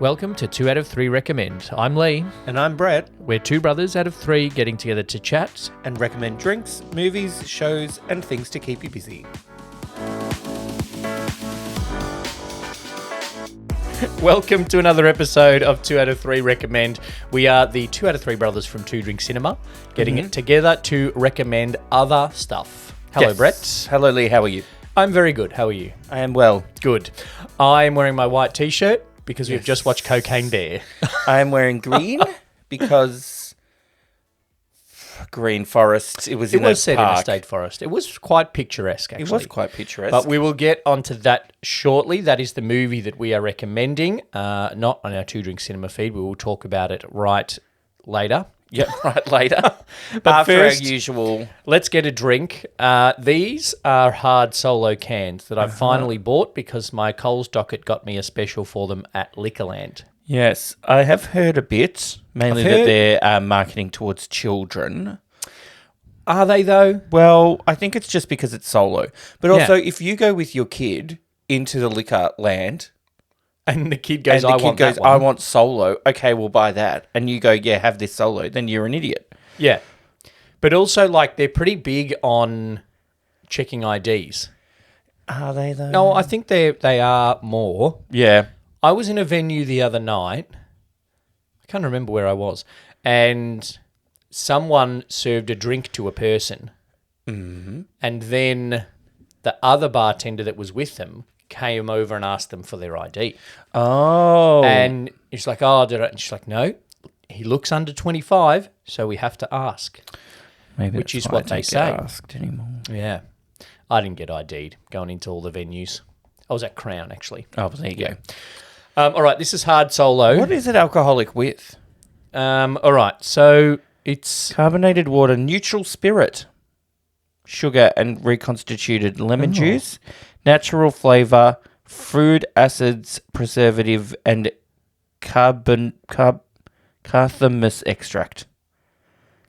Welcome to 2 out of 3 Recommend. I'm Lee. And I'm Brett. We're two brothers out of three getting together to chat. And recommend drinks, movies, shows, and things to keep you busy. Welcome to another episode of 2 out of 3 Recommend. We are the 2 out of 3 brothers from Two Drink Cinema, getting it together to recommend other stuff. Hello, Yes. Brett. Hello, Lee. How are you? I'm very good. How are you? I am well. Good. I'm wearing my white t-shirt because we've Yes. just watched Cocaine Bear. I am wearing green because Green Forest. It was It in was a set park. in a state forest. It was quite picturesque, actually. It was quite picturesque. But we will get onto that shortly. That is the movie that we are recommending, not on our Two Drink Cinema feed. We will talk about it right later. Yep, right later. But After first, our usual. let's get a drink. These are hard Solo cans that I finally bought because my Coles docket got me a special for them at Liquorland. Yes, I have heard a bit, mainly I've that heard- they're marketing towards children. Are they, though? Well, I think it's just because it's Solo. But also, if you go with your kid into the liquor land, And the kid goes, and the I kid want goes, that one. I want Solo. Okay, we'll buy that. And you go, yeah, have this Solo. Then you're an idiot. Yeah. But also, like, they're pretty big on checking IDs. Are they though? No, I think they are more. Yeah. I was in a venue the other night. I can't remember where I was. And someone served a drink to a person. Mm-hmm. And then the other bartender that was with them came over and asked them for their ID. Oh. And he's like, oh, did I? And she's like, no, he looks under 25, so we have to ask. Maybe which that's is why what I they don't say. get asked anymore. Yeah. I didn't get ID'd going into all the venues. I was at Crown, actually. Oh, well, there you go. All right, this is hard Solo. What is it alcoholic with? All right, so it's... Carbonated water, neutral spirit, sugar and reconstituted lemon juice, natural flavour, fruit acids, preservative, and carthamus extract.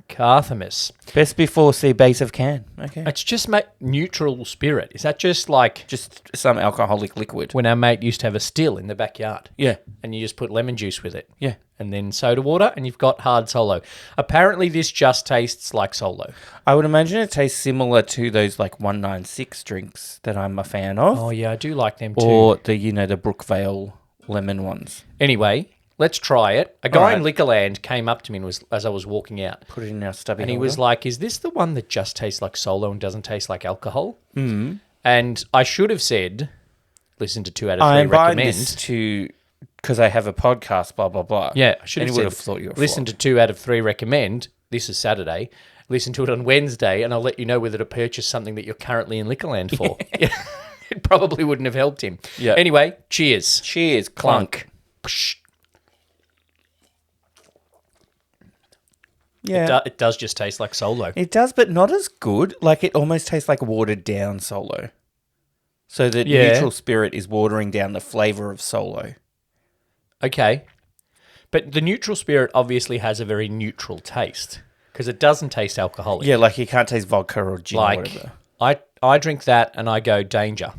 Carthamus. Best before see base of can. Okay. It's just neutral spirit. Is that just like Just some alcoholic liquid. when our mate used to have a still in the backyard Yeah. and you just put lemon juice with it Yeah. and then soda water and you've got hard Solo? Apparently this just tastes like Solo. I would imagine it tastes similar to those like 196 drinks that I'm a fan of. Oh, yeah, I do like them too. Or the, the Brookvale lemon ones. Anyway, let's try it. A guy All in Liquorland came up to me and as I was walking out. Put it in our stubby And he holder. was like, is this the one that just tastes like Solo and doesn't taste like alcohol? Mm. And I should have said, listen to 2 out of 3 I'm buying recommend. this to because I have a podcast, blah, blah, blah. Yeah, I should And have he would said, have thought you were listen to 2 out of 3 recommend. This is Saturday. Listen to it on Wednesday and I'll let you know whether to purchase something that you're currently in Liquorland for. It probably wouldn't have helped him. Yeah. Anyway, cheers. Cheers, clunk. Psh. Yeah. It does just taste like Solo. It does, but not as good. Like, it almost tastes like watered down Solo. So the Yeah. neutral spirit is watering down the flavour of Solo. Okay. But the neutral spirit obviously has a very neutral taste because it doesn't taste alcoholic. Yeah, like you can't taste vodka or gin or Like, whatever. I drink that and I go danger.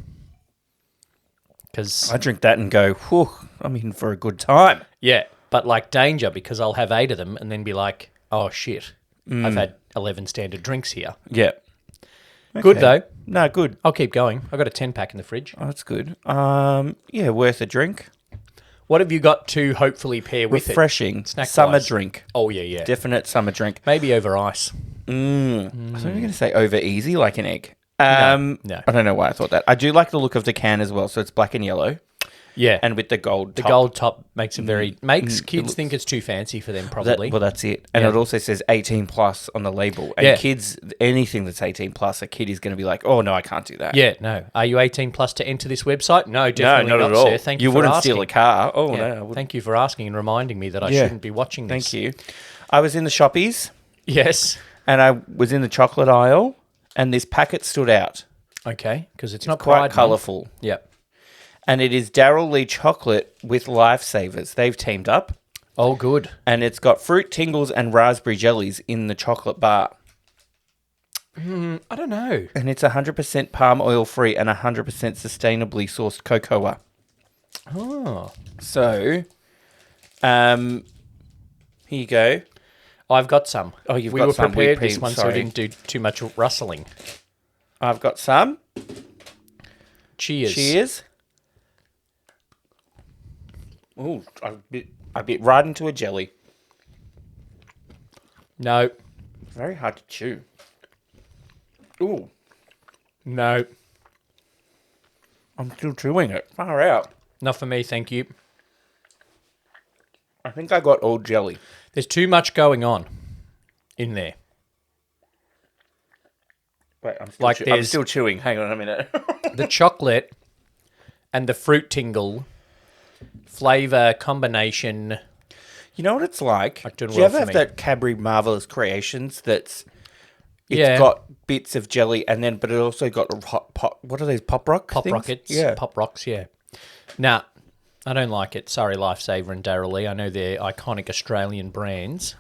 Because, I drink that and go, whew, I'm in for a good time. yeah, but like danger because I'll have 8 of them and then be like, oh shit, I've had 11 standard drinks here. Yeah. Good though. No, good. I'll keep going. I've got a 10-pack in the fridge. Oh, that's good. Yeah, worth a drink. What have you got to hopefully pair with Refreshing. Snack-wise. Summer drink. Oh, yeah. Definite summer drink. Maybe over ice. I thought you were going to say over easy, like an egg. No. I don't know why I thought that. I do like the look of the can as well. So it's black and yellow, Yeah. and with the gold. the top. gold top makes it makes it kids looks- think it's too fancy for them, That- probably. well, that's it. And Yeah. it also says 18 plus on the label. And Yeah. kids, anything that's 18 plus, a kid is going to be like, oh no, I can't do that. Yeah, no. Are you 18 plus to enter this website? No, definitely no, not not, at all. sir. Thank you for wouldn't asking. steal a car. Oh Yeah, no, I wouldn't. thank you for asking and reminding me that I Yeah. shouldn't be watching this. Thank you. I was in the shoppies Yes. and I was in the chocolate aisle, and this packet stood out. Okay, because it's not Quite Pride Month. colourful. Yep. And it is Daryl Lee chocolate with Lifesavers. They've teamed up. Oh, good. And it's got fruit tingles and raspberry jellies in the chocolate bar. I don't know. And it's 100% palm oil free and 100% sustainably sourced cocoa. Oh. So Here you go. I've got some. Oh, you've we got were some. prepared We this one, so sorry. we didn't do too much rustling. I've got some. Cheers. Cheers. Ooh, I bit right into a jelly. No. Very hard to chew. Ooh, No. I'm still chewing it. Far out. Not for me, thank you. I think I got all jelly. There's too much going on in there. Wait, I'm Like I'm there's- still chewing. Hang on a minute. The chocolate and the fruit tingle flavour combination. You know what it's like? doing Do you well ever for have me. that Cadbury Marvelous Creations it's Yeah. got bits of jelly and then, but it also got hot pop. What are these pop rock Pop things? rockets. Yeah. Pop rocks, yeah. Nah, I don't like it. Sorry, Lifesaver and Daryl Lee. I know they're iconic Australian brands.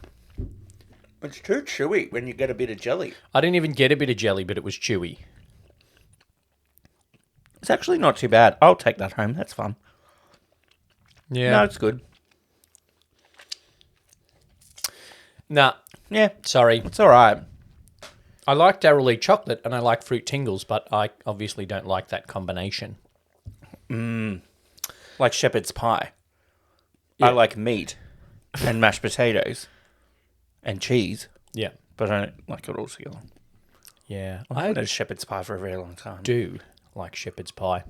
It's too chewy when you get a bit of jelly. I didn't even get a bit of jelly, but it was chewy. It's actually not too bad. I'll take that home. That's fun. Yeah. No, it's good. Nah, Yeah, sorry. it's all right. I like Daryl Lee chocolate and I like fruit tingles, but I obviously don't like that combination. Like shepherd's pie. Yeah. I like meat and mashed potatoes and cheese, Yeah. but I don't like it all together. Yeah. I haven't had shepherd's pie for a very long time. Do like shepherd's pie.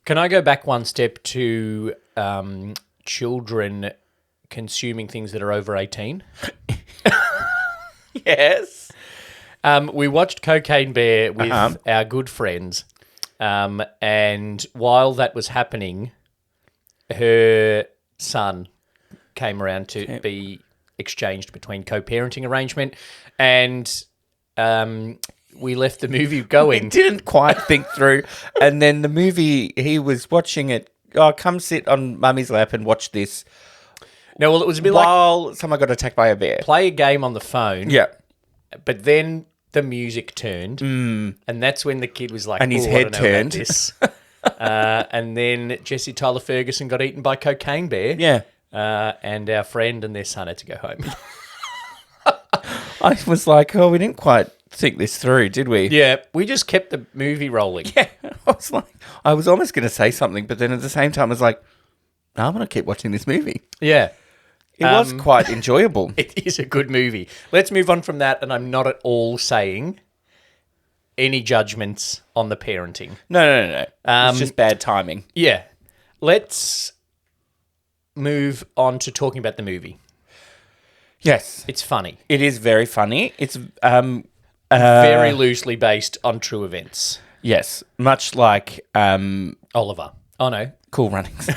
Can I go back one step to children consuming things that are over 18? Yes. We watched Cocaine Bear with our good friends, and while that was happening, her son came around to be exchanged between co-parenting arrangement, and we left the movie He going. didn't quite think through. And then the movie, he was watching it. Oh, come sit on mummy's lap and watch this. No, well, it was a bit like While someone got attacked by a bear. play a game on the phone, Yeah. but then the music turned, and that's when the kid was like, And his "Ooh, I head don't know about turned." this." And then Jesse Tyler Ferguson got eaten by Cocaine Bear. Yeah. And our friend and their son had to go home. I was like, oh, we didn't quite think this through, did we? Yeah, we just kept the movie rolling. Yeah. I was almost going to say something, but then at the same time, I was like, no, I'm going to keep watching this movie. Yeah. It was quite enjoyable. It is a good movie. Let's move on from that, and I'm not at all saying any judgments on the parenting. No. It's just bad timing. Yeah. Let's move on to talking about the movie. Yes. It's funny. It is very funny. It's Very loosely based on true events. yes, much like Oliver. Oh, no. Cool Runnings.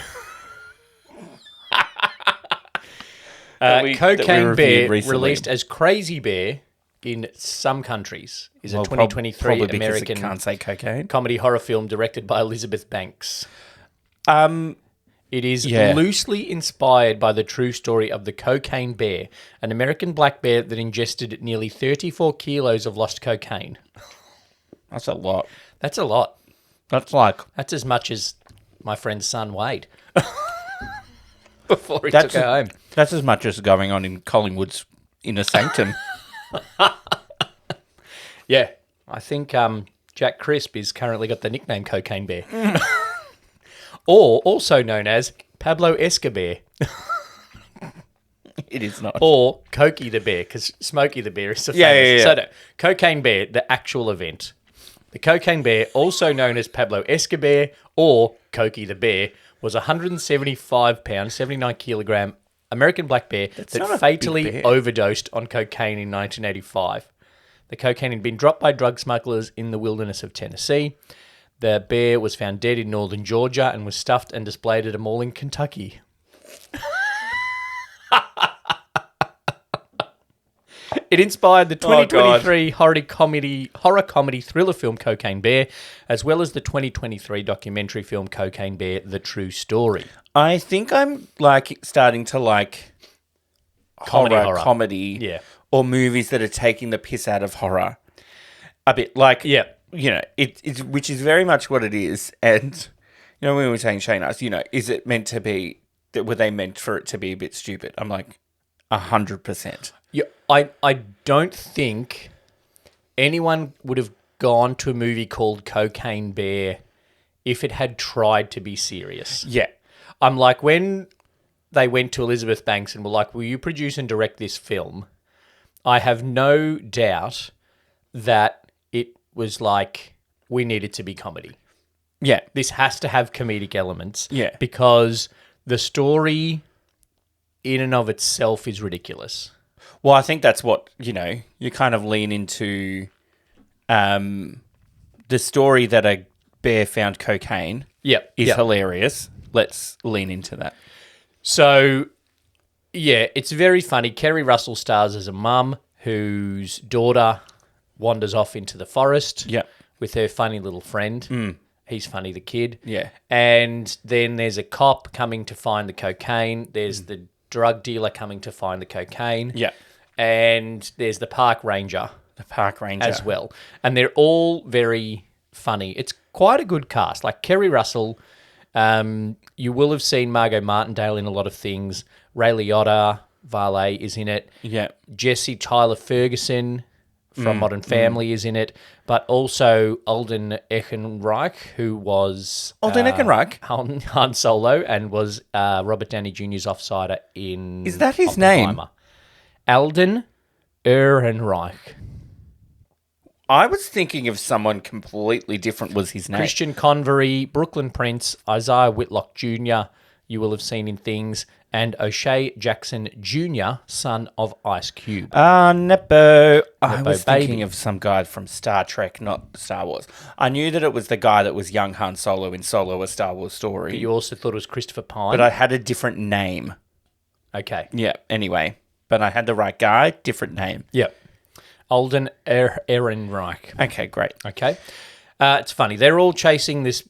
That we Cocaine reviewed Bear, recently. released as Crazy Bear in some countries, is a Well, 2023 probably because American it can't say cocaine. comedy horror film directed by Elizabeth Banks. It is Yeah. loosely inspired by the true story of the Cocaine Bear, an American black bear that ingested nearly 34 kilos of lost cocaine. That's a lot. That's a lot. That's like That's as much as my friend's son weighed before he That's took her home. that's as much as going on in Collingwood's inner sanctum. Yeah, I think Jack Crisp is currently got the nickname Cocaine Bear. Or also known as Pablo Escobar. It is not. Or Cokie the Bear, because Smokey the Bear is so famous. Yeah. So no, Cocaine Bear, the actual event. The Cocaine Bear, also known as Pablo Escobar or Cokie the Bear, was a 175 pound, 79 kilogram American black bear not a that big fatally bear. overdosed on cocaine in 1985. The cocaine had been dropped by drug smugglers in the wilderness of Tennessee. The bear was found dead in northern Georgia and was stuffed and displayed at a mall in Kentucky. It inspired the 2023 horror comedy thriller film Cocaine Bear, as well as the 2023 documentary film Cocaine Bear: The True Story. I think I'm like starting to like Horror. comedy, Yeah. or movies that are taking the piss out of horror a bit. Like, Yeah. you know, it's which is very much what it is. And you know, when we were saying Shane asked, you know, is it meant to be were they meant for it to be a bit stupid? I'm like, 100%. Yeah, I don't think anyone would have gone to a movie called Cocaine Bear if it had tried to be serious. Yeah. I'm like, when they went to Elizabeth Banks and were like, will you produce and direct this film? I have no doubt that it was like, we need it to be comedy. Yeah. This has to have comedic elements. Yeah. Because the story in and of itself is ridiculous. Well, I think that's what, you kind of lean into the story that a bear found cocaine is hilarious. Let's lean into that. So, yeah, it's very funny. Kerry Russell stars as a mum whose daughter wanders off into the forest with her funny little friend. He's funny, the kid. Yeah. And then there's a cop coming to find the cocaine. There's the drug dealer coming to find the cocaine. Yeah. And there's the park ranger. The park ranger. As well. And they're all very funny. It's quite a good cast. Like Kerry Russell, you will have seen Margot Martindale in a lot of things. Ray Liotta, Valet is in it. Yeah. Jesse Tyler Ferguson from Modern Family is in it. But also Alden Ehrenreich, who was... Alden Ehrenreich? Han Solo and was Robert Downey Jr.'s offsider in... Is that his name? Alden Ehrenreich. I was thinking of someone completely different was his name. Christian Convery, Brooklyn Prince, Isaiah Whitlock Jr., you will have seen in things, and O'Shea Jackson Jr., son of Ice Cube. Nepo. I was baby. thinking of some guy from Star Trek, not Star Wars. I knew that it was the guy that was young Han Solo in Solo, a Star Wars story. But you also thought it was Christopher Pine? But I had a different name. Okay. Yeah, anyway. But I had the right guy, different name. Yep. Alden Ehrenreich. Okay, great. Okay. It's funny. They're all chasing this,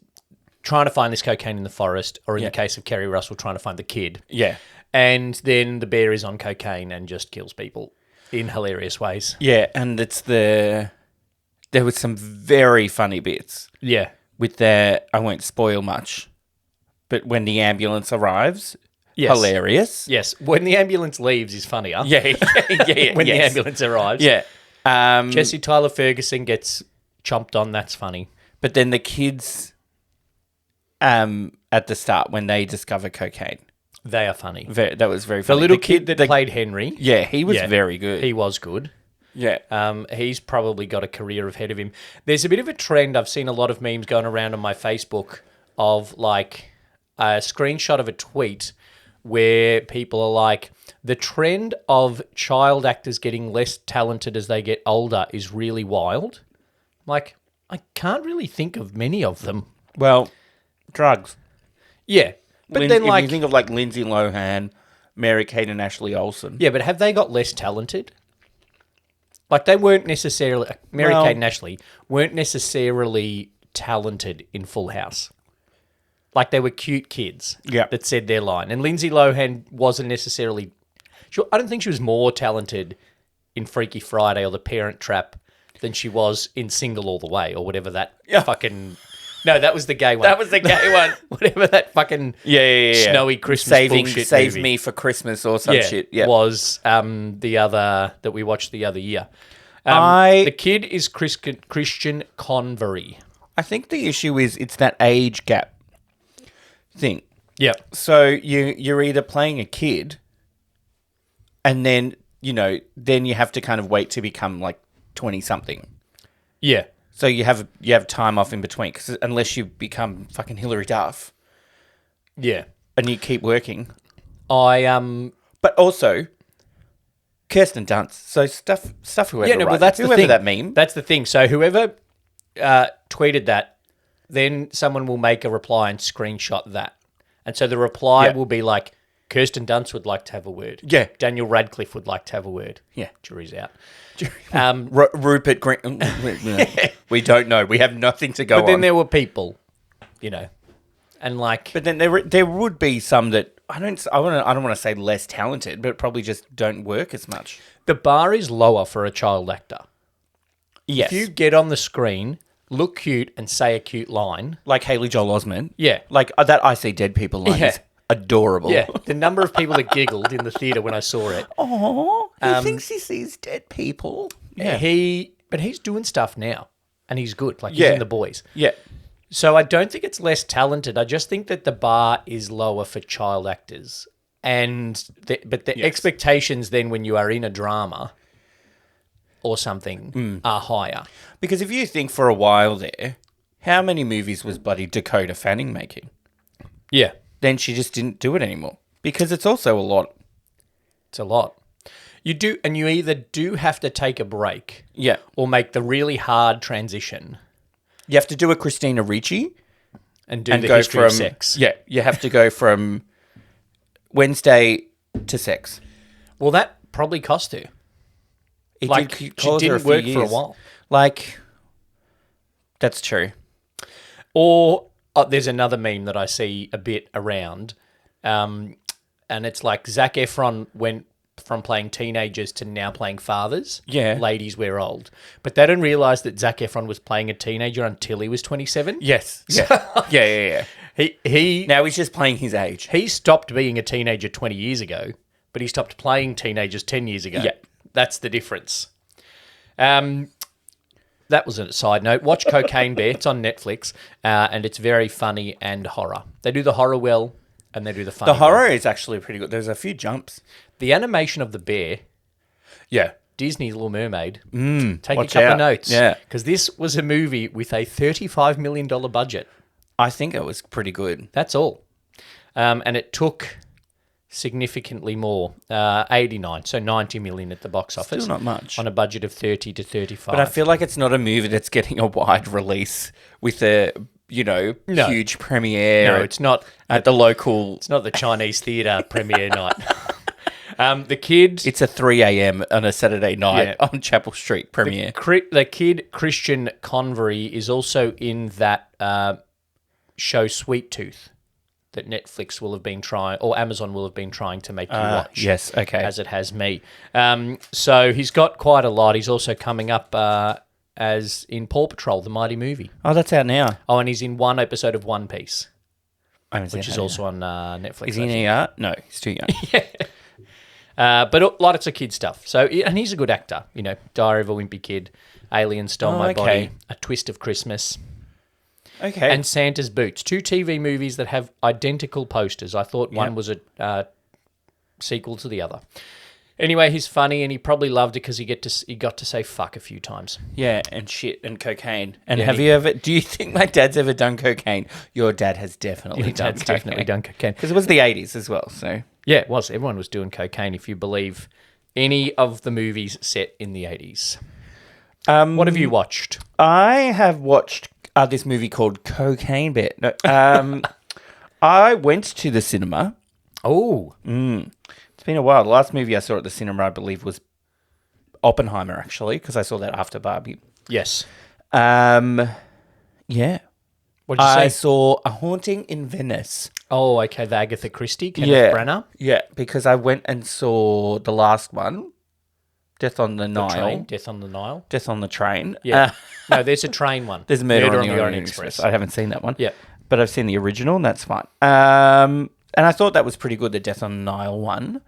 trying to find this cocaine in the forest, or in the case of Kerry Russell, trying to find the kid. Yeah. And then the bear is on cocaine and just kills people in hilarious ways. Yeah, and there was some very funny bits. Yeah. With I won't spoil much, but when the ambulance arrives, hilarious. Yes. When the ambulance leaves is funnier. Yeah. When the ambulance arrives. Yeah. Jesse Tyler Ferguson gets chomped on. That's funny. But then the kids, at the start when they discover cocaine, they are funny. That was very funny. The little kid that played Henry. Yeah, he was very good. He was good. Yeah. He's probably got a career ahead of him. There's a bit of a trend. I've seen a lot of memes going around on my Facebook of like a screenshot of a tweet where people are like, the trend of child actors getting less talented as they get older is really wild. Like, I can't really think of many of them. Well, drugs. Yeah. But then, if you think of like Lindsay Lohan, Mary-Kate and Ashley Olsen. Yeah, but have they got less talented? Like, they weren't necessarily... Mary-Kate and Ashley weren't necessarily talented in Full House. Like, they were cute kids that said their line. And Lindsay Lohan wasn't necessarily... I don't think she was more talented in Freaky Friday or The Parent Trap than she was in Single All the Way or whatever that fucking... No, that was the gay one. That was the gay one. Whatever that fucking snowy Christmas bullshit Save movie. Me for Christmas or some shit. Yeah. Was the other that we watched the other year. The kid is Christian Convery. I think the issue is it's that age gap thing. Yeah. So you're either playing a kid and then, then you have to kind of wait to become like 20-something. Yeah. So you have time off in between, because unless you become fucking Hilary Duff, yeah, and you keep working. But also Kirsten Dunst. So stuff whoever. Yeah, no, but that's whoever the thing. That meme. That's the thing. So whoever tweeted that, then someone will make a reply and screenshot that, and so the reply will be like, Kirsten Dunst would like to have a word. Yeah. Daniel Radcliffe would like to have a word. Yeah. Jury's out. Rupert Green. We don't know. We have nothing to go on. But then there were people, and like. But then there would be some that I don't want to say less talented, but probably just don't work as much. The bar is lower for a child actor. Yes. If you get on the screen, look cute, and say a cute line. Like Haley Joel Osment. Yeah. Like that I See Dead People line is adorable. Yeah, the number of people that giggled in the theatre when I saw it. Oh, he thinks he sees dead people. Yeah. But he's doing stuff now, and he's good. Like, he's Yeah. in The Boys. Yeah. So I don't think it's less talented. I just think that the bar is lower for child actors. But the expectations then when you are in a drama or something are higher. Because if you think for a while there, how many movies was bloody Dakota Fanning making? Yeah. Then she just didn't do it anymore. Because it's also a lot. It's a lot. You do, and you either do have to take a break Yeah. or make the really hard transition You have to do a Christina Ricci and do and the go history from of sex. Yeah, you have to go from Wednesday to sex. Well, that probably cost her. It Like, did she cause her didn't work for a years. while. Like, that's true. Or there's another meme that I see a bit around, and it's like Zac Efron went from playing teenagers to now playing fathers. Yeah. Ladies, we're old. But they didn't realise that Zac Efron was playing a teenager until he was 27. Yes. Yeah. He Now he's just playing his age. he stopped being a teenager 20 years ago, but he stopped playing teenagers 10 years ago. Yeah. That's the difference. That was a side note. Watch Cocaine Bear. It's on Netflix, and it's very funny and horror. They do the horror well, and they do the funny The horror is actually pretty good. There's a few jumps. The animation of the bear, Yeah. Disney's Little Mermaid. Take watch a couple out. of notes. Yeah. Because this was a movie with a $35 million budget. I think it was pretty good. That's all. And it took significantly more, 89, so 90 million at the box office. Still not much. On a budget of 30 to 35. But I feel like it's not a movie that's getting a wide release with a, No. huge premiere. No, it's not. At the local. It's not the Chinese theatre premiere night. The kid... It's a 3 a.m. on a Saturday night on Chapel Street premiere. The kid, Christian Convery, is also in that show Sweet Tooth that Netflix will have been trying, or Amazon will have been trying to make you watch. Yes, okay. As it has me. So he's got quite a lot. He's also coming up as in Paw Patrol, the Mighty Movie. Oh, that's out now. Oh, and he's in one episode of One Piece, I haven't seen which that is yet. also on Netflix. Is he in ER? No, he's too young. But lots of kid stuff. So, and he's a good actor. Diary of a Wimpy Kid, Alien Stole My okay. Body, A Twist of Christmas, Okay. and Santa's Boots. 2 TV movies that have identical posters. I thought one was a sequel to the other. Anyway, he's funny, and he probably loved it because he got to say fuck a few times. yeah, and shit and cocaine. And Yeah, do you think my dad's ever done cocaine? Your dad has definitely Your done dad's cocaine. definitely done cocaine. Because it was the 80s as well, so. Yeah, it was. Everyone was doing cocaine, if you believe any of the movies set in the 80s. What have you watched? I have watched this movie called Cocaine Bear. No, I went to the cinema. Oh, It's been a while. The last movie I saw at the cinema, I believe, was Oppenheimer, actually, because I saw that after Barbie. yes. Yeah. What did you I say? saw A Haunting in Venice. Oh, okay, the Agatha Christie, Kenneth Branagh. Yeah, because I went and saw the last one, Death on the Nile. Train, Death on the Nile. Death on the Train. Yeah. No, there's a train one. There's Murder on the Orient Express. I haven't seen that one. Yeah. But I've seen the original, and that's fine. And I thought that was pretty good, the Death on the Nile one.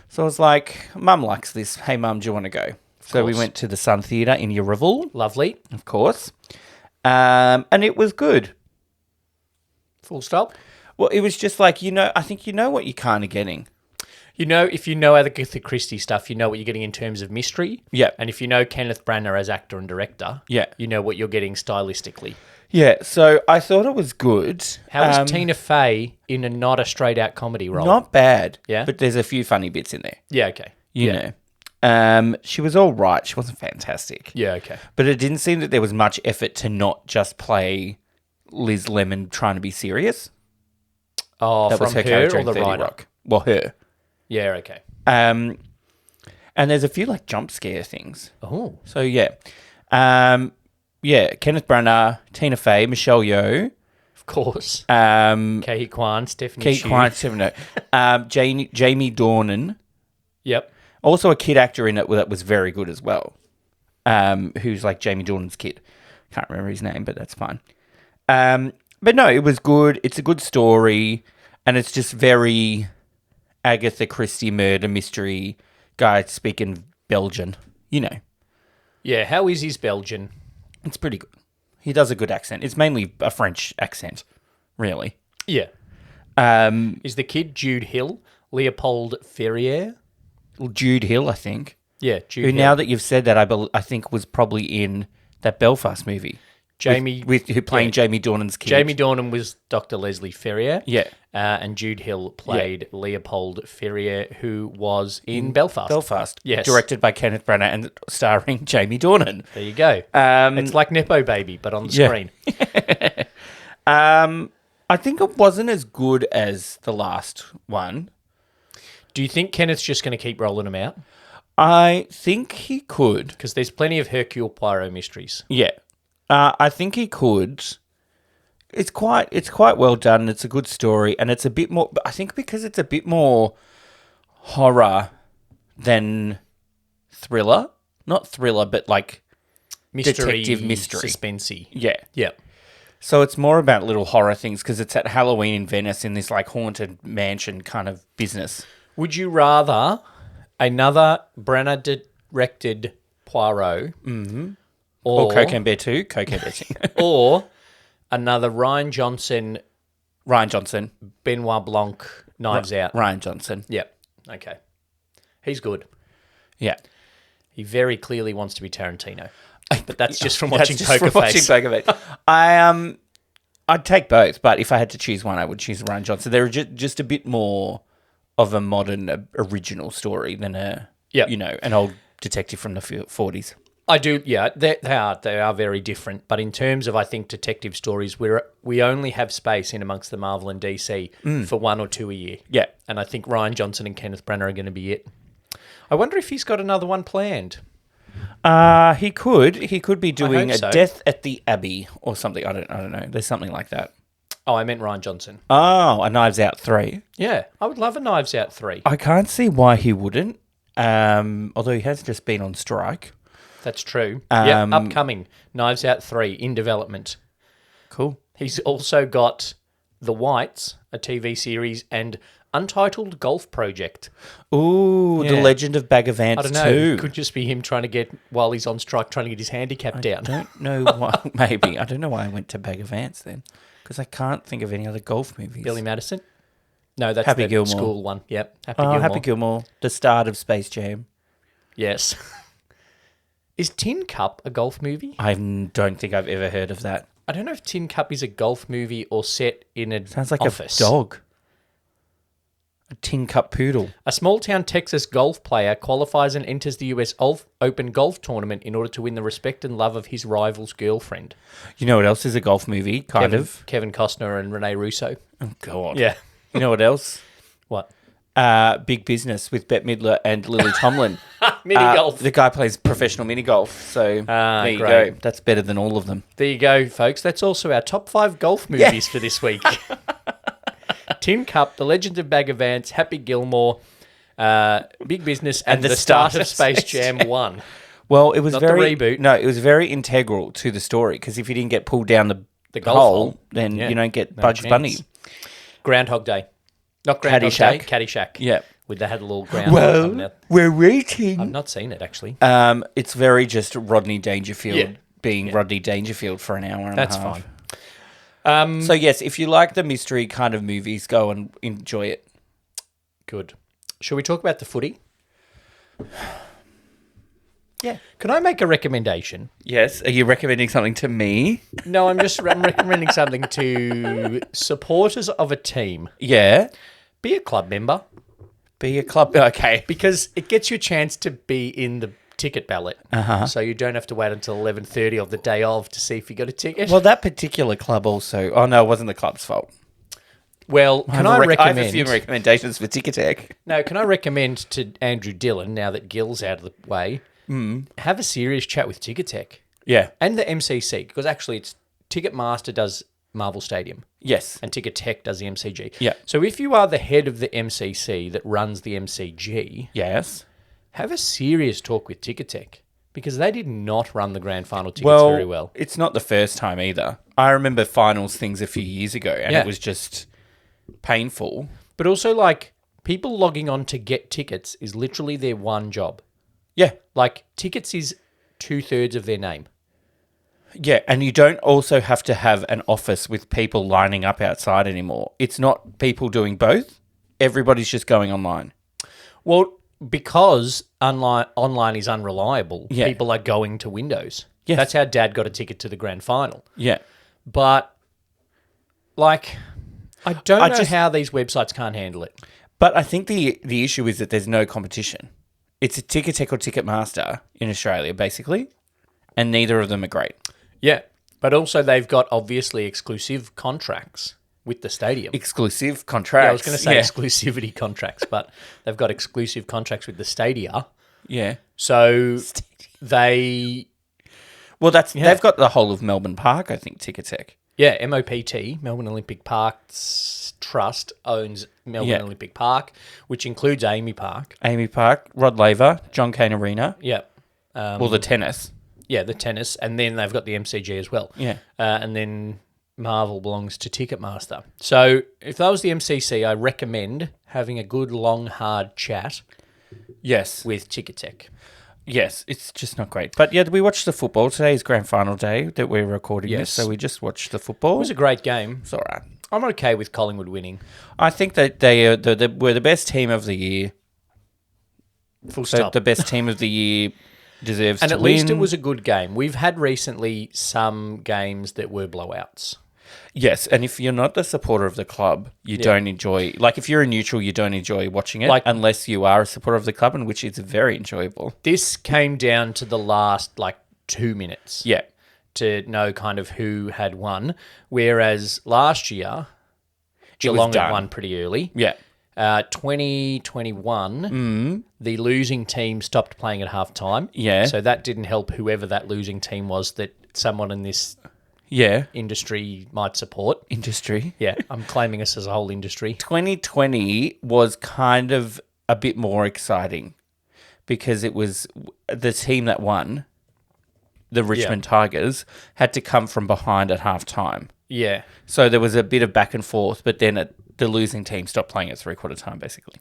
So I was like, Mum likes this. Hey, Mum, do you want to go? So we course. went to the Sun Theatre in Yeovil, Lovely. of course. And it was good. Full stop. Well, it was just like, I think you know what you're kind of getting. If you know Agatha Christie stuff, you know what you're getting in terms of mystery. Yeah. And if you know Kenneth Branagh as actor and director, Yeah. you know what you're getting stylistically. Yeah, so I thought it was good. How is Tina Fey in a not a straight out comedy role? Not bad. Yeah? But there's a few funny bits in there. Yeah, okay. You know. She was all right. She wasn't fantastic. Yeah, okay. But it didn't seem that there was much effort to not just play Liz Lemon trying to be serious. Oh, That from was her her character or in the 30 writer? Rock. Well, her. Yeah, okay. And there's a few like jump scare things. Oh. So yeah. Kenneth Branagh, Tina Fey, Michelle Yeoh, Of course. Kate Kei Kwan, Stephanie Kate Hsu. Kwan, Jamie Dornan. Yep. Also a kid actor in it that was very good as well. Who's like Jamie Dornan's kid. Can't remember his name, but that's fine. But no, it was good. It's a good story. And it's just very Agatha Christie murder mystery guy speaking Belgian. You know, Yeah, how is his Belgian? it's pretty good. He does a good accent. It's mainly a French accent, really. Yeah. Um, Is the kid Jude Hill? Leopold Ferrier? Jude Hill, I think. Yeah, Jude Who, Hill. now that you've said that, I think was probably in that Belfast movie. Jamie... Who playing yeah. Jamie Dornan's kid. Jamie Dornan was Dr. Leslie Ferrier. Yeah. And Jude Hill played Leopold Ferrier, who was in Belfast. Belfast. Yes. Directed by Kenneth Branagh and starring Jamie Dornan. There you go. It's like Nepo Baby, but on the screen. I think it wasn't as good as the last one. Do you think Kenneth's just going to keep rolling them out? I think he could. Because there's plenty of Hercule Poirot mysteries. Yeah. I think he could. It's quite well done. It's a good story, and it's a bit more. I think because it's a bit more horror than thriller. Not thriller, but like detective mystery, suspensey. Yeah. Yeah. So it's more about little horror things because it's at Halloween in Venice in this like haunted mansion kind of business. Would you rather another Branagh directed Poirot, Or Cocaine Bear 2, Cocaine Bear 2. or another Ryan Johnson, Benoit Blanc, Knives Out? Ryan Johnson. Yep. Okay. He's good. Yeah. He very clearly wants to be Tarantino. But that's just from watching That's just Poker from Face. watching Poker Face. I'd take both, but if I had to choose one, I would choose Ryan Johnson. They're just a bit more of a modern original story than an old detective from the 40s. I do, yeah. They are very different. But in terms of, I think, detective stories, we only have space in amongst the Marvel and DC for one or two a year. Yeah. And I think Ryan Johnson and Kenneth Branagh are going to be it. I wonder if he's got another one planned. He could be doing hope a so. Death at the Abbey or something. I don't know. There's something like that. Oh, I meant Ryan Johnson. Oh, a Knives Out 3. Yeah, I would love a Knives Out 3. I can't see why he wouldn't. Although he has just been on strike. That's true. Yeah, upcoming. Knives Out 3 in development. Cool. He's also got The Whites, a TV series, and Untitled Golf Project. Ooh, Yeah. The Legend of Bag of Ants I don't know. 2. It could just be him trying to get, while he's on strike, trying to get his handicap down. Don't know why. Maybe. I don't know why I went to Bag of Ants then. Because I can't think of any other golf movies. Billy Madison? No, that's Happy the Gilmore. school one. Yep. Happy Gilmore. The start of Space Jam. Yes. Is Tin Cup a golf movie? I don't think I've ever heard of that. I don't know if Tin Cup is a golf movie or set in a Sounds like office. a dog. A tin cup poodle. A small-town Texas golf player qualifies and enters the US Open golf tournament in order to win the respect and love of his rival's girlfriend. You know what else is a golf movie? Kevin Costner and Rene Russo. Oh, God. Yeah. You know what else? What? Big Business with Bette Midler and Lily Tomlin. Mini golf. The guy plays professional mini golf. So there you great. go. That's better than all of them. There you go, folks. That's also our top 5 golf movies for this week. Tin Cup, The Legend of Bag of Ants, Happy Gilmore, Big Business, and the start of Space Jam 1. Well, it was Not very the reboot. No, it was very integral to the story because if you didn't get pulled down the golf hole, hole, then yeah, you don't get no Bugs chance. Bunny. Groundhog Day. Not Groundhog Day, Caddyshack. Caddyshack. Yeah. With they had a little groundhog coming out. we're waiting. I've not seen it, actually. It's very just Rodney Dangerfield Yeah. being Rodney Dangerfield for an hour and That's a half. fine. So yes, if you like the mystery kind of movies, go and enjoy it. Good. Shall we talk about the footy? Yeah. Can I make a recommendation? Yes. Are you recommending something to me? No, I'm recommending something to supporters of a team. Yeah. Be a club member Be a club. Okay. because it gets you a chance to be in the ticket ballot. So you don't have to wait until 11:30 of the day of to see if you got a ticket. Well, that particular club also. Oh no, it wasn't the club's fault. Well, can I I have a recommend? few recommendations for Ticketek. No, can I recommend to Andrew Dillon, now that Gill's out of the way, have a serious chat with Ticketek Yeah. and the MCC, because actually it's Ticketmaster does Marvel Stadium Yes. and Ticketek does the MCG. Yeah. So if you are the head of the MCC that runs the MCG, Yes. have a serious talk with Ticketek because they did not run the grand final tickets very well. It's not the first time either. I remember finals things a few years ago, and Yeah. it was just painful. But also, like, people logging on to get tickets is literally their one job. Yeah. Like, tickets is 2/3 of their name. Yeah, and you don't also have to have an office with people lining up outside anymore. It's not people doing both. Everybody's just going online. Well, because online is unreliable, Yeah. people are going to Windows. Yes. That's how Dad got a ticket to the grand final. Yeah. But, like, I don't know just- how these websites can't handle it. But I think the issue is that there's no competition. It's a Ticketek or Ticketmaster in Australia, basically, and neither of them are great. Yeah. But also they've got, obviously, exclusive contracts with the stadium. Exclusive contracts. Yeah, I was going to say exclusivity contracts, but they've got exclusive contracts with the stadia. Yeah. So they... Well, they've got the whole of Melbourne Park, I think, Ticketek. Yeah, MOPT, Melbourne Olympic Parks Trust, owns Melbourne Olympic Park, which includes Amy Park. Amy Park, Rod Laver, John Cain Arena. Yeah. Well, the tennis. Yeah, the tennis. And then they've got the MCG as well. Yeah. And then Marvel belongs to Ticketmaster. So if that was the MCC, I recommend having a good, long, hard chat Yes. with Ticketek. Yes, it's just not great. But yeah, we watched the football. Today is grand final day that we're recording Yes. this, so we just watched the football. It was a great game. It's all right. I'm okay with Collingwood winning. I think that they were the best team of the year. Full So stop. the best team of the year deserves And to at win. least it was a good game. We've had recently some games that were blowouts. Yes, and if you're not a supporter of the club, you don't enjoy... Like, if you're a neutral, you don't enjoy watching it, Like- unless you are a supporter of the club, and which is very enjoyable. This came down to the last, 2 minutes Yeah. to know kind of who had won, whereas last year, Geelong had done. won pretty early. Yeah. 2021, the losing team stopped playing at halftime. Yeah. So that didn't help whoever that losing team was that someone in this Yeah. industry might support. Industry. Yeah, I'm claiming us as a whole industry. 2020 was kind of a bit more exciting because it was the team that won, the Richmond Tigers, had to come from behind at halftime. Yeah. So there was a bit of back and forth, but then the losing team stopped playing at three-quarter time, basically.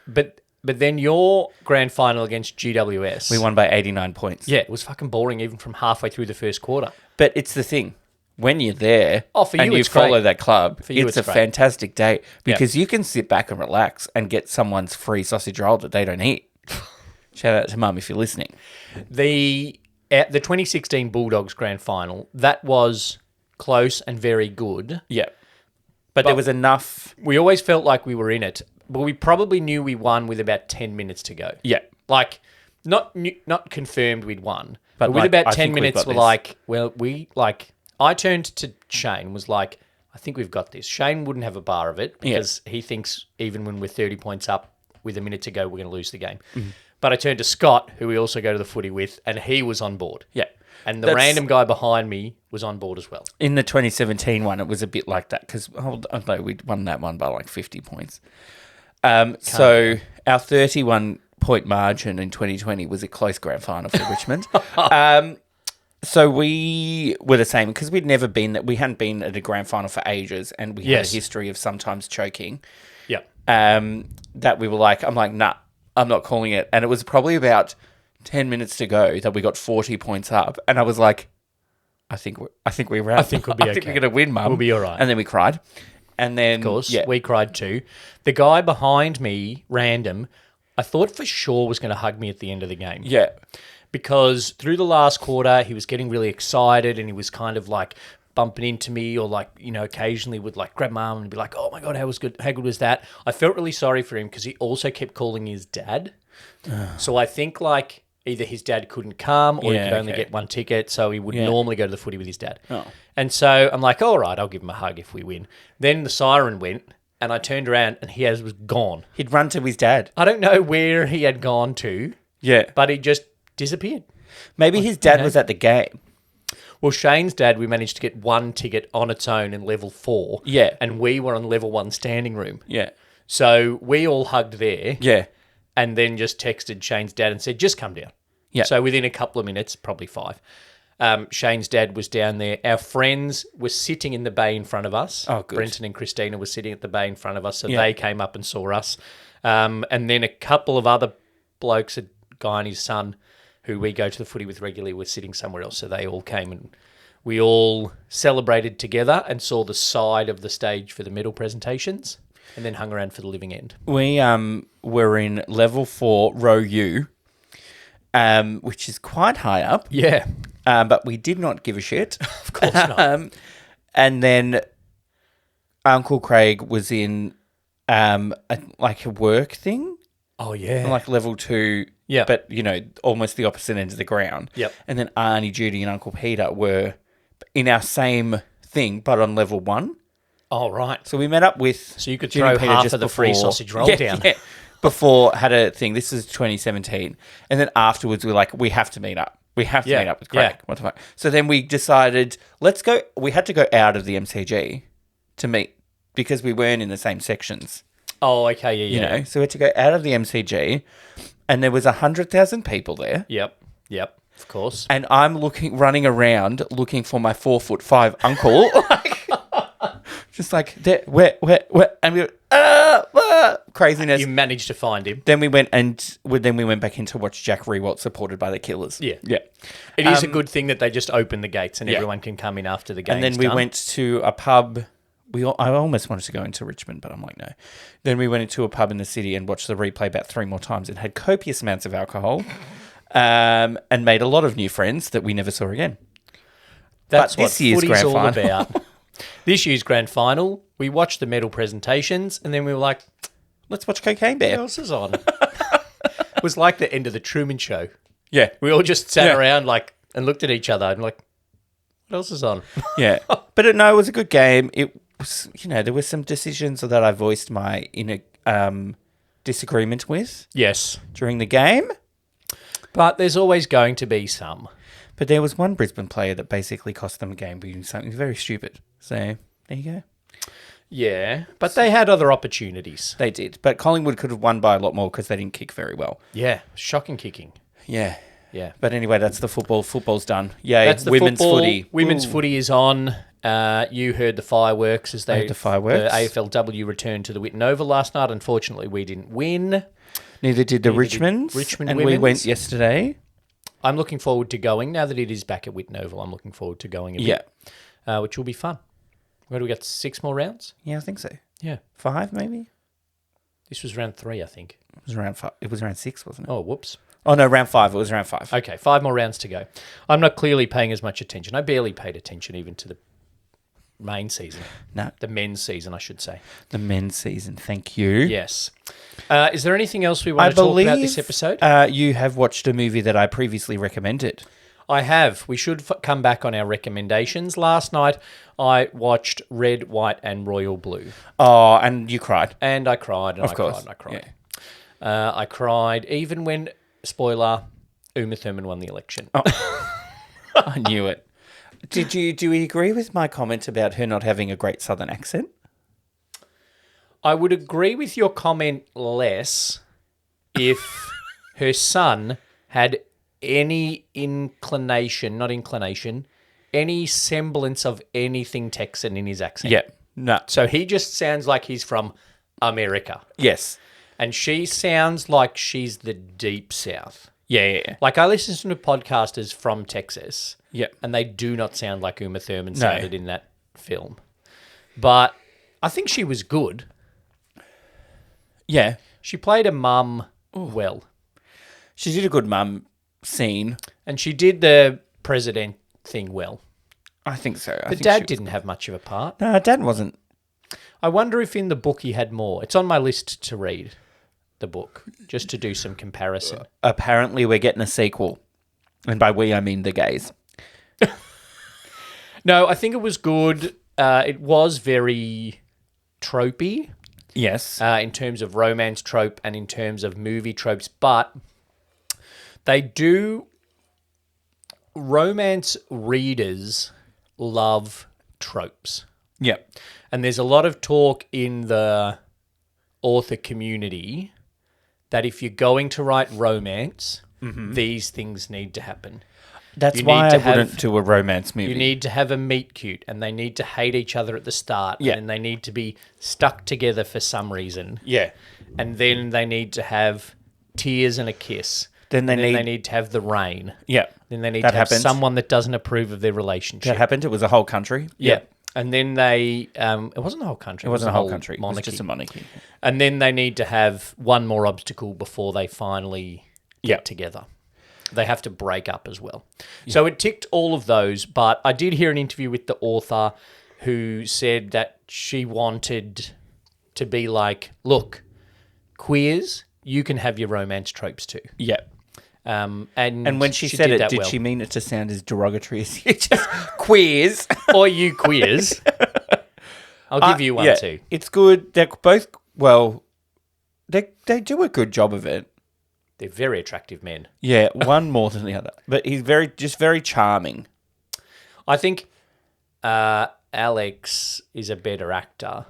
But then your grand final against GWS. We won by 89 points. Yeah, it was fucking boring even from halfway through the first quarter. But it's the thing. When you're there For you, and you it's follow great. that club, For you, it's it's a great. fantastic day because you can sit back and relax and get someone's free sausage roll that they don't eat. Shout out to Mum if you're listening. The 2016 Bulldogs grand final, that was close and very good. Yeah. But there was enough... We always felt like we were in it, but we probably knew we won with about 10 minutes to go. Yeah. Not confirmed we'd won, But, but with like, about I 10 think we've minutes, got we're this. like, well, I turned to Shane and was like, I think we've got this. Shane wouldn't have a bar of it because he thinks even when we're 30 points up with a minute to go, we're going to lose the game. Mm-hmm. But I turned to Scott, who we also go to the footy with, and he was on board. Yeah. And the random guy behind me was on board as well. In the 2017 one, it was a bit like that because although we won that one by 50 points. So our 31-point margin in 2020 was a close grand final for Richmond. So we were the same because we hadn't been at a grand final for ages, and we had a history of sometimes choking. Yeah. That we were like, I'm like, nah, I'm not calling it. And it was probably about 10 minutes to go that we got 40 points up, and I was like, I think we're out. I think we'll be I think we're okay. going to win, Mum. We'll be all right. And then we cried. And then, Of course, yeah. we cried too. The guy behind me, random, I thought for sure was going to hug me at the end of the game. Yeah. Because through the last quarter, he was getting really excited and he was kind of bumping into me or occasionally would grab my arm and be like, oh my God, how good was that? I felt really sorry for him because he also kept calling his dad. So I think either his dad couldn't come or he could only get one ticket, so he would normally go to the footy with his dad. Oh. And so I'm like, all right, I'll give him a hug if we win. Then the siren went and I turned around and he was gone. He'd run to his dad. I don't know where he had gone to, Yeah. but he just disappeared. Maybe his dad was at the game. Well, Shane's dad, we managed to get one ticket on its own in level 4. Yeah. And we were on level 1 standing room. Yeah. So we all hugged there Yeah. and then just texted Shane's dad and said, just come down. Yeah. So within a couple of minutes, probably 5, Shane's dad was down there. Our friends were sitting in the bay in front of us. Oh, good. Brenton and Christina were sitting at the bay in front of us, so Yeah. they came up and saw us. And then a couple of other blokes, a guy and his son, who we go to the footy with regularly, were sitting somewhere else, so they all came and we all celebrated together and saw the side of the stage for the medal presentations and then hung around for the living end. We were in level 4, row U, which is quite high up. Yeah. But we did not give a shit. Of course not. And then Uncle Craig was in a work thing, Oh, yeah. like level 2. Yeah. But, almost the opposite end of the ground. Yep. And then Arnie, Judy, and Uncle Peter were in our same thing, but on level 1. Oh, right. So we met up with... So you could Judy throw and Peter half just of the free before- sausage roll down. Yeah, before had a thing. This is 2017. And then afterwards we were like, we have to meet up. We have to Yeah, meet up with Craig. yeah. What the fuck? So then we decided, let's go... We had to go out of the MCG to meet because we weren't in the same sections. Oh, okay. Yeah, You yeah. know, so we had to go out of the MCG and there was 100,000 people there. Yep. Of course. And I'm running around looking for my 4'5" uncle. Just like, there, where? And we were, craziness. You managed to find him. Then we went back in to watch Jack Rewalt supported by the Killers. Yeah. Yeah. It is a good thing that they just open the gates and everyone can come in after the game. And then we went to a pub. I almost wanted to go into Richmond, but I'm like, no. Then we went into a pub in the city and watched the replay about 3 more times and had copious amounts of alcohol and made a lot of new friends that we never saw again. That's But what this year's footy's grand all final. about. This year's grand final, we watched the medal presentations and then we were like, Let's watch Cocaine what Bear. else is on? It was like the end of the Truman Show. Yeah. We all just sat Yeah. around and looked at each other and like, what else is on? Yeah. But it was a good game. It was, there were some decisions that I voiced my inner disagreement with Yes. during the game. But there's always going to be some. But there was one Brisbane player that basically cost them a game by doing something very stupid. So there you go. Yeah. But they had other opportunities. They did. But Collingwood could have won by a lot more because they didn't kick very well. Yeah. Shocking kicking. Yeah. Yeah. But anyway, that's the football. Football's done. Yay. That's the women's football. footy. Women's Ooh. footy is on. You heard the fireworks as heard the fireworks. The AFLW returned to the Whitten Oval last night. Unfortunately, we didn't win. Neither did the Neither did Richmonds. Richmond and we women's. went yesterday. I'm looking forward to going now that it is back at Whitten Oval. I'm looking forward to going a Yeah. bit, which will be fun. Where do we got 6 more rounds? Yeah, I think so. Yeah, 5 maybe? this was round 3, I think. It was around 5. It was around 6, wasn't it? Oh, whoops. Oh, no, round 5. It was around 5. Okay, 5 more rounds to go. I'm not clearly paying as much attention. I barely paid attention even to the main season. No, The men's season, I should say. the men's season. Thank you. Yes. Is there anything else we want to talk about this episode? You have watched a movie that I previously recommended. I have. We should come back on our recommendations. Last night, I watched Red, White, and Royal Blue. Oh, and you cried. And I cried, and Of I course. cried, and I cried. I cried even when, spoiler, Uma Thurman won the election. I knew it. Do you agree with my comment about her not having a great southern accent? I would agree with your comment less if her son had any any semblance of anything Texan in his accent. Yeah. No. So he just sounds like he's from America. Yes. And she sounds like she's the deep south. Yeah. Like I listen to podcasters from Texas. Yeah. And they do not sound like Uma Thurman sounded in that film. But I think she was good. Yeah. She played a mum well. She did a good mum scene. And she did the president thing well. I think so. But Dad didn't have much of a part. No, Dad wasn't. I wonder if in the book he had more. It's on my list to read, the book, just to do some comparison. Apparently, we're getting a sequel. And by we, I mean the gays. No, I think it was good. It was very tropey. Yes. In terms of romance trope and in terms of movie tropes, but they do. Romance readers love tropes. Yeah. And there's a lot of talk in the author community that if you're going to write romance, these things need to happen. That's You why need I to have- wouldn't do a romance movie. You need to have a meet cute, and they need to hate each other at the start, Yeah. and they need to be stuck together for some reason, yeah. and then they need to have tears and a kiss. Then they And then need- they need to have the rain. Yeah. Then they need That to have happens. someone that doesn't approve of their relationship. That happened. It was a whole country. Yeah. And then they, it wasn't the whole country. It wasn't a whole country. Monarchy. It was just a monarchy. And then they need to have one more obstacle before they finally get Yeah. together. They have to break up as well. So it ticked all of those, but I did hear an interview with the author who said that she wanted to be like, look, queers, you can have your romance tropes too. Yeah. And when she said did it, that did well. she mean it to sound as derogatory as you just queers? Or you queers. I'll give you one too. It's good. They're both, well, they do a good job of it. They're very attractive men. Yeah, one more than the other. But he's very charming. I think Alex is a better actor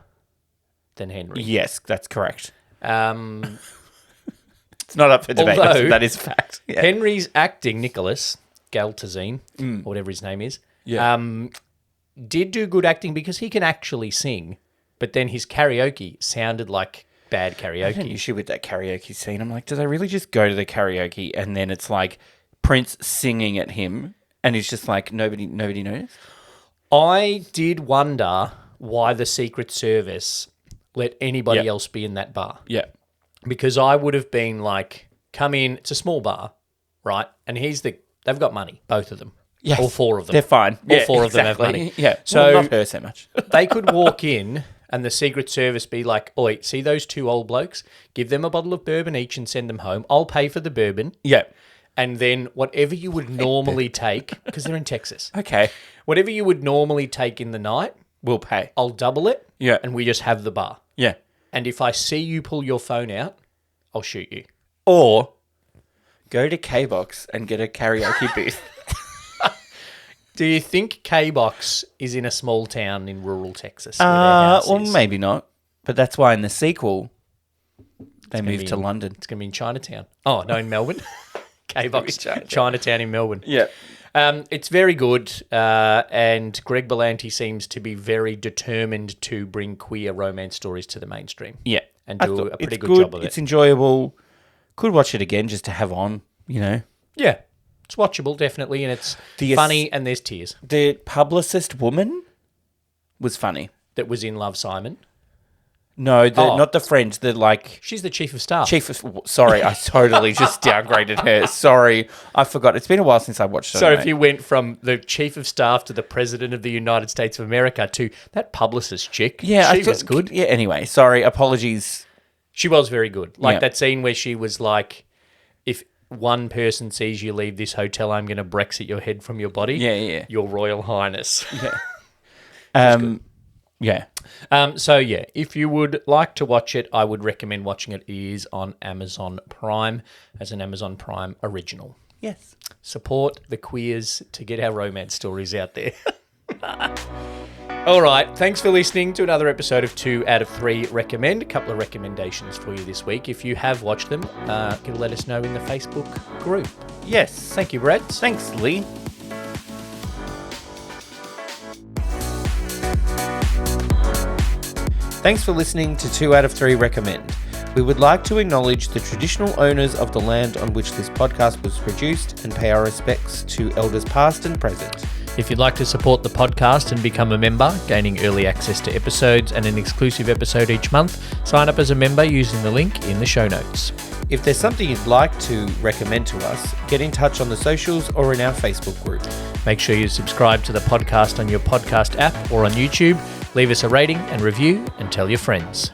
than Henry. Yes, that's correct. It's not up for debate. Although- That is fact. Yeah. Henry's acting, Nicholas Galtazine, or whatever his name is, did do good acting because he can actually sing, but then his karaoke sounded like bad I had an karaoke. issue with that karaoke scene. I'm like, do they really just go to the karaoke and then it's like Prince singing at him and he's just like, nobody knows? I did wonder why the Secret Service let anybody Yeah. else be in that bar. Yeah. Because I would have been like, come in, it's a small bar, right? And they've got money, both of them. Yes. All four of them. They're fine. All four of them have exactly. money. Yeah. So Well, not her so much. they could walk in and the Secret Service be like, oi, see those two old blokes? Give them a bottle of bourbon each and send them home. I'll pay for the bourbon. Yeah. And then whatever you would normally take, because they're in Texas, Okay. whatever you would normally take in the night, We'll pay. I'll double it. Yeah. And we just have the bar. Yeah. And if I see you pull your phone out, I'll shoot you. Or go to K-Box and get a karaoke booth. Do you think K-Box is in a small town in rural Texas? Where their house Well, is? maybe not. But that's why in the sequel, they gonna moved be to in- London. It's going to be in Chinatown. Oh, no, in Melbourne. K-Box, Chinatown. Chinatown in Melbourne. Yeah. It's very good, and Greg Berlanti seems to be very determined to bring queer romance stories to the mainstream. Yeah. And I do thought a pretty it's good job of it. It's enjoyable. Could watch it again just to have on, you know. Yeah, it's watchable, definitely, and it's The funny, and there's tears. The publicist woman was funny. That was in Love, Simon. No, Oh. not the friend, the like She's the chief of staff. chief of... Sorry, I totally just downgraded her. Sorry, I forgot. It's been a while since I watched it. So if you went from the chief of staff to the president of the United States of America to that publicist chick, Yeah, she was good. Yeah, anyway, sorry, apologies. She was very good. Like Yeah. that scene where she was like, if one person sees you leave this hotel, I'm going to Brexit your head from your body. Yeah. Your Royal Highness. Yeah. So yeah, if you would like to watch it, I would recommend watching it. It is on Amazon Prime as an Amazon Prime original. Yes. Support the queers to get our romance stories out there. All right, thanks for listening to another episode of 2 out of 3 Recommend. A couple of recommendations for you this week. If you have watched them, you let us know in the Facebook group. Yes. Thank you, Brad. Thanks, Lee. Thanks for listening to 2 out of 3 Recommend. We would like to acknowledge the traditional owners of the land on which this podcast was produced and pay our respects to elders past and present. If you'd like to support the podcast and become a member, gaining early access to episodes and an exclusive episode each month, sign up as a member using the link in the show notes. If there's something you'd like to recommend to us, get in touch on the socials or in our Facebook group. Make sure you subscribe to the podcast on your podcast app or on YouTube. Leave us a rating and review and tell your friends.